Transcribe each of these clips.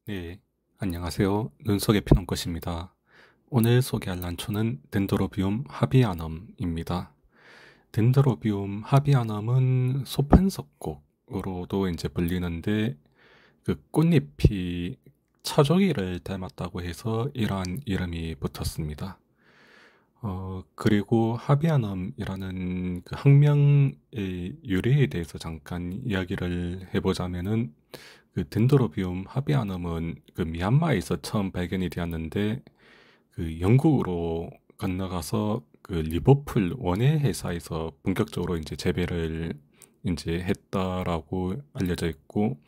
네, 안녕하세요. 눈속의 피nom꽃입니다. 오늘 소개할 난초는 덴드로비움 하비아넘입니다. 덴드로비움 하비아넘은 소판석곡으로도 이제 불리는데 그 꽃잎이 차조기를 닮았다고 해서 이러한 이름이 붙었습니다. 그리고 하비아넘이라는 그 학명의 유래에 대해서 잠깐 이야기를 해보자면은 그 덴드로비움 하비아넘은 그 미얀마에서 처음 발견이 되었는데 그 영국으로 건너가서 그 리버풀 원예 회사에서 본격적으로 이제 재배를 이제 했다라고 알려져 있고,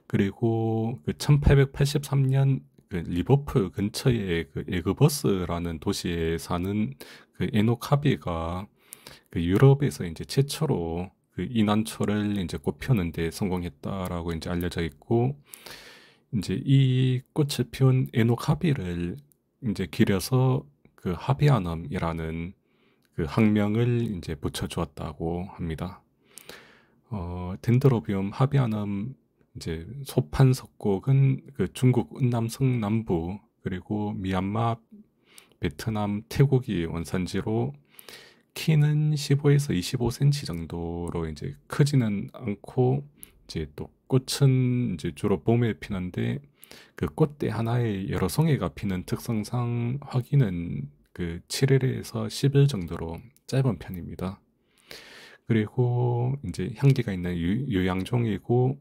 그리고 그 1883년 그 리버풀 근처에 그 에그버스라는 도시에 사는 그 에녹 하비가 그 유럽에서 이제 최초로 그 이난초를 이제 꽃 피우는데 성공했다라고 이제 알려져 있고, 이제 이 꽃을 피운 에녹 하비를 이제 기려서 그 하비아넘이라는 그 학명을 이제 붙여주었다고 합니다. 덴드로비움 하비아넘 이제 소판석곡은 그 중국 은남성 남부 그리고 미얀마, 베트남, 태국이 원산지로 키는 15에서 25cm 정도로 이제 크지는 않고 이제 또 꽃은 이제 주로 봄에 피는데 그 꽃대 하나에 여러 송이가 피는 특성상 화기는 그 7일에서 10일 정도로 짧은 편입니다. 그리고 이제 향기가 있는 유양종이고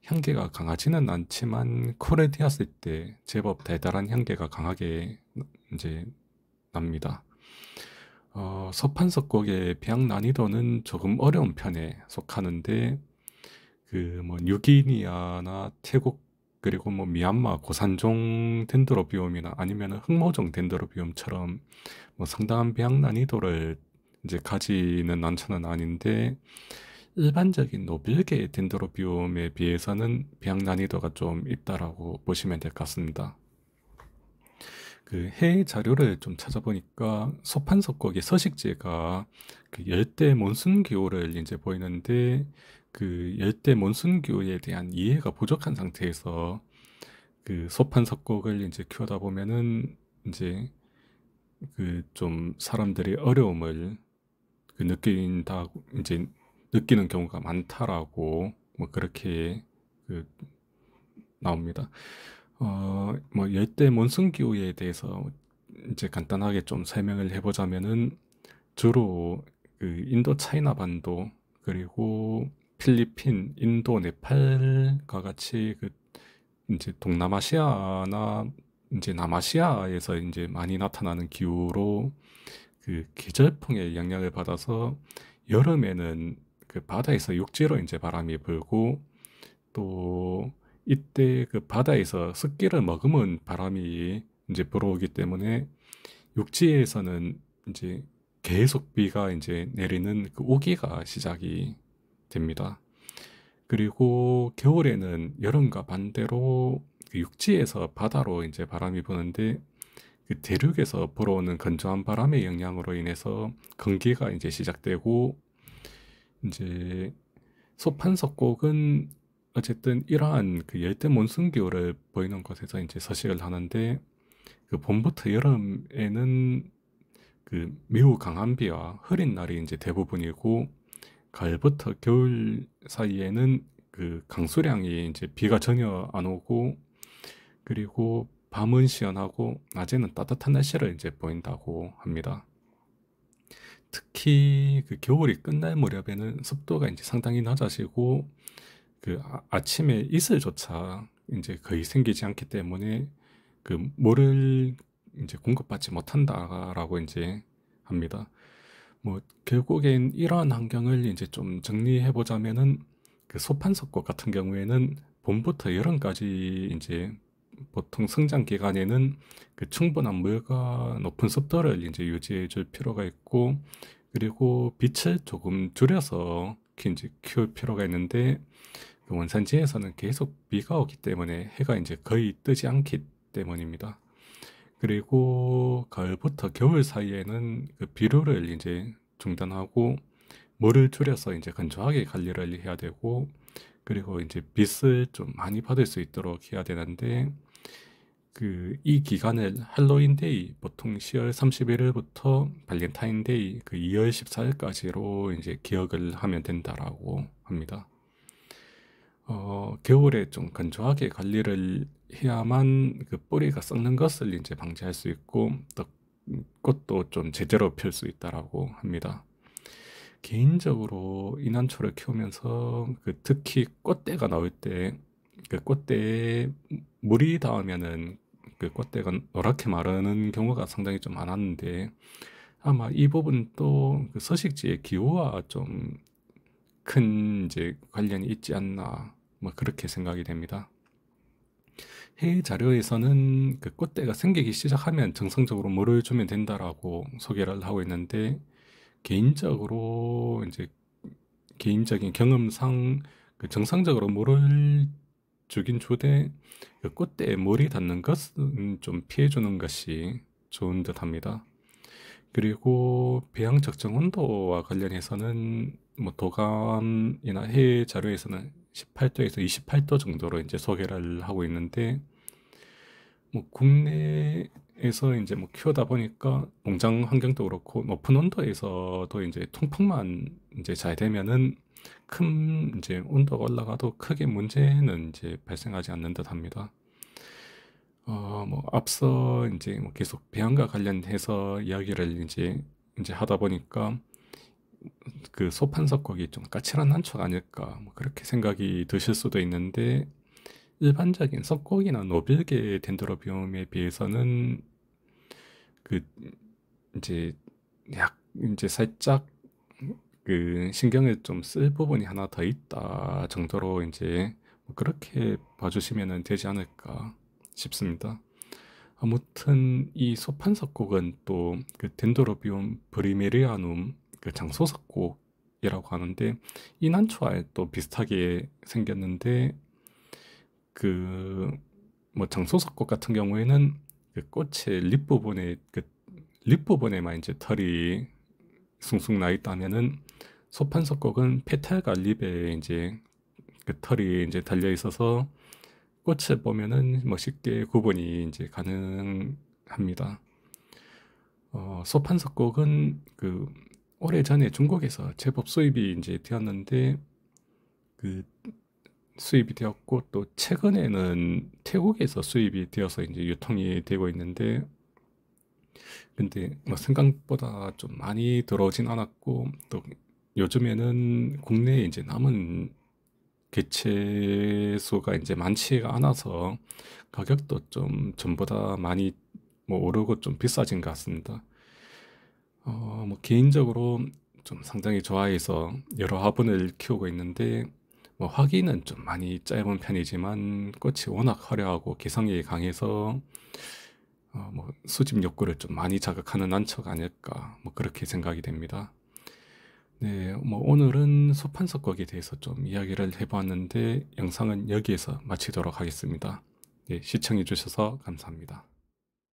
향기가 강하지는 않지만 쿨에 되었을 때 제법 달달한 향기가 강하게 이제 납니다. 서판석곡의 배양 난이도는 조금 어려운 편에 속하는데 그 뭐 뉴기니아나 태국 그리고 뭐 미얀마 고산종 덴드로비움이나 아니면 흑모종 덴드로비움처럼 뭐 상당한 배양 난이도를 이제 가지는 난초는 아닌데 일반적인 노빌계 덴드로비움에 비해서는 배양 난이도가 좀 있다라고 보시면 될 것 같습니다. 그 해외 자료를 좀 찾아보니까 소판석곡의 서식지가 그 열대 몬순 기후를 이제 보이는데 그 열대 몬순 기후에 대한 이해가 부족한 상태에서 그 소판석곡을 이제 키우다 보면은 이제 그 좀 사람들이 어려움을 그 느낀다고 이제 느끼는 경우가 많다라고 뭐 그렇게 그 나옵니다. 뭐 열대 몬순 기후에 대해서 이제 간단하게 좀 설명을 해보자면은 주로 그 인도 차이나 반도 그리고 필리핀, 인도, 네팔과 같이 그 이제 동남아시아나 이제 남아시아에서 이제 많이 나타나는 기후로 그 계절풍의 영향을 받아서 여름에는 그 바다에서 육지로 이제 바람이 불고 또 이때 그 바다에서 습기를 머금은 바람이 이제 불어오기 때문에 육지에서는 이제 계속 비가 이제 내리는 그 우기가 시작이 됩니다. 그리고 겨울에는 여름과 반대로 그 육지에서 바다로 이제 바람이 부는데 그 대륙에서 불어오는 건조한 바람의 영향으로 인해서 건기가 이제 시작되고 이제 소판석곡은 어쨌든 이러한 그 열대 몬순 기후를 보이는 곳에서 이제 서식을 하는데 그 봄부터 여름에는 그 매우 강한 비와 흐린 날이 이제 대부분이고 가을부터 겨울 사이에는 그 강수량이 이제 비가 전혀 안 오고 그리고 밤은 시원하고 낮에는 따뜻한 날씨를 이제 보인다고 합니다. 특히 그 겨울이 끝날 무렵에는 습도가 이제 상당히 낮아지고 그 아침에 이슬조차 이제 거의 생기지 않기 때문에 그 물을 이제 공급받지 못한다라고 이제 합니다. 뭐 결국엔 이러한 환경을 이제 좀 정리해 보자면은 그 소판석곡 같은 경우에는 봄부터 여름까지 이제 보통 성장 기간에는 그 충분한 물과 높은 습도를 이제 유지해 줄 필요가 있고 그리고 빛을 조금 줄여서 이제 키울 필요가 있는데 그 원산지에서는 계속 비가 오기 때문에 해가 이제 거의 뜨지 않기 때문입니다. 그리고 가을부터 겨울 사이에는 그 비료를 이제 중단하고 물을 줄여서 이제 건조하게 관리를 해야 되고 그리고 이제 빛을 좀 많이 받을 수 있도록 해야 되는데 이 기간을 할로윈데이, 보통 10월 31일부터 발렌타인데이, 2월 14일까지로 이제 기억을 하면 된다라고 합니다. 겨울에 좀 건조하게 관리를 해야만 뿌리가 썩는 것을 이제 방지할 수 있고, 또 꽃도 좀 제대로 필 수 있다라고 합니다. 개인적으로 이난초를 키우면서 특히 꽃대가 나올 때 꽃대에 물이 닿으면은 꽃대가 노랗게 마르는 경우가 상당히 좀 많았는데, 아마 이 부분도 서식지의 기후와 좀 큰 이제 관련이 있지 않나, 뭐 그렇게 생각이 됩니다. 해외 자료에서는 꽃대가 생기기 시작하면 정상적으로 물을 주면 된다라고 소개를 하고 있는데, 개인적으로 이제 개인적인 경험상 정상적으로 물을 주긴 주되 꽃대에 물이 닿는 것은 좀 피해주는 것이 좋은 듯 합니다. 그리고 배양 적정 온도와 관련해서는 뭐 도감이나 해외 자료에서는 18도에서 28도 정도로 이제 소개를 하고 있는데, 뭐 국내에서 이제 뭐 키우다 보니까 농장 환경도 그렇고 높은 온도에서도 이제 통풍만 이제 잘 되면은 큰 이제 온도가 올라가도 크게 문제는 이제 발생하지 않는 듯 합니다. 뭐 앞서 이제 뭐 계속 배양과 관련해서 이야기를 이제 하다 보니까 소판석곡이 좀 까칠한 난초가 아닐까, 뭐 그렇게 생각이 드실 수도 있는데, 일반적인 석곡이나 노빌계 덴드로비움에 비해서는 그 이제 이제 살짝 신경을 좀 쓸 부분이 하나 더 있다 정도로 이제 뭐 그렇게 봐주시면 되지 않을까 싶습니다. 아무튼 이 소판석곡은 또 덴드로비움 브리메리아눔 장소석곡이라고 하는데, 이 난초와 또 비슷하게 생겼는데, 뭐 장소석곡 같은 경우에는 꽃의 립부분에만 이제 털이 숭숭 나 있다면은, 소판석곡은 페탈과 립에 이제 털이 이제 달려 있어서 꽃을 보면은 뭐 쉽게 구분이 이제 가능합니다. 소판석곡은 오래전에 중국에서 제법 수입이 이제 되었는데, 수입이 되었고 또 최근에는 태국에서 수입이 되어서 이제 유통이 되고 있는데, 근데 뭐 생각보다 좀 많이 들어오진 않았고, 또 요즘에는 국내에 이제 남은 개체수가 이제 많지가 않아서 가격도 좀 전보다 많이 뭐 오르고 좀 비싸진 것 같습니다. 뭐 개인적으로 좀 상당히 좋아해서 여러 화분을 키우고 있는데, 뭐 화기는 좀 많이 짧은 편이지만 꽃이 워낙 화려하고 개성이 강해서 뭐 수집 욕구를 좀 많이 자극하는 난초가 아닐까, 뭐 그렇게 생각이 됩니다. 네, 뭐 오늘은 소판석곡에 대해서 좀 이야기를 해보았는데, 영상은 여기에서 마치도록 하겠습니다. 네, 시청해 주셔서 감사합니다.